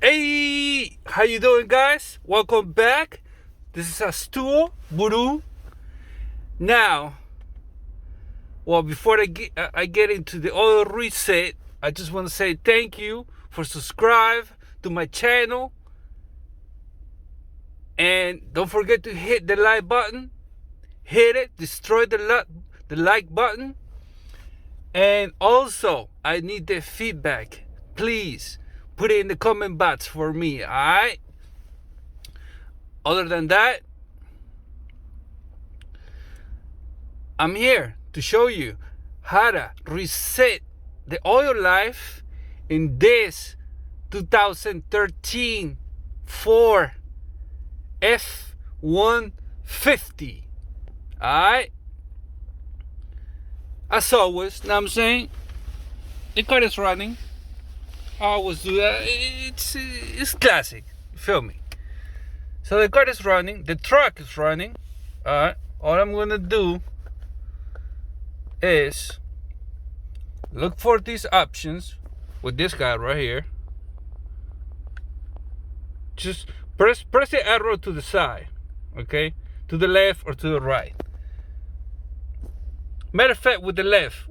Hey, how you doing, guys? Welcome back. This is a stool, Buru. Now, before I get into the oil reset, I just want to say thank you for subscribe to my channel, and don't forget to hit the like button. Hit it, destroy the like button, and also I need the feedback. Please put it in the comment box for me. All right. Other than that, I'm here to show you how to reset the oil life in this 2013 Ford F-150. Alright? As always, know what I'm saying? The car is running. I always do that. It's classic. You feel me? So the car is running. The truck is running. Alright? All I'm gonna do is look for these options with this guy right here. Just press the arrow to the side, okay, to the left or to the right. Matter of fact, with the left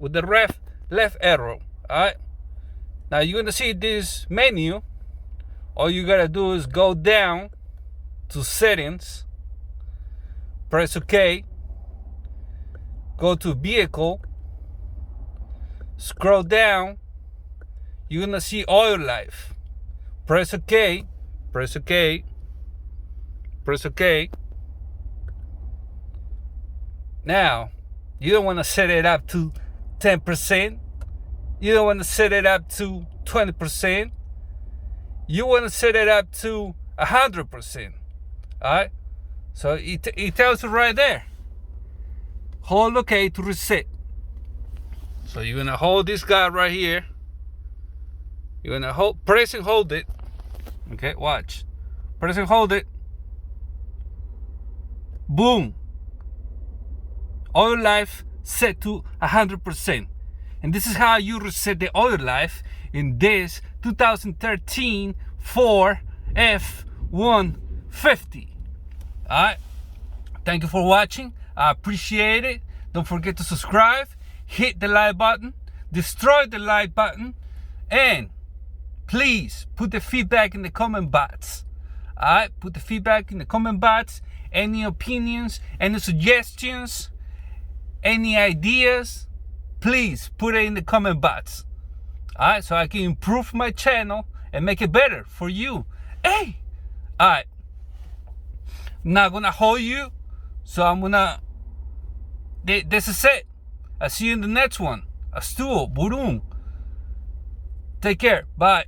arrow. All right. Now you're gonna see this menu. All you gotta do is go down to settings, press OK. Go to vehicle, scroll down, you're gonna see oil life. Press OK, press OK, press OK. Now, you don't wanna set it up to 10%. You don't wanna set it up to 20%. You wanna set it up to 100%. Alright? So it tells you right there. Hold OK to reset. So you're gonna hold this guy right here. You're gonna press and hold it. Okay, watch. Press and hold it. Boom. Oil life set to 100%. And this is how you reset the oil life in this 2013 Ford F-150. Alright. Thank you for watching. I appreciate it. Don't forget to subscribe, hit the like button, destroy the like button, and please put the feedback in the comment box. Alright, put the feedback in the comment box. Any opinions, any suggestions, any ideas, please put it in the comment box. Alright, so I can improve my channel and make it better for you. Hey! Alright. I'm not gonna hold you, so I'm gonna. This is it. I'll see you in the next one. A stool. Boom. Take care. Bye.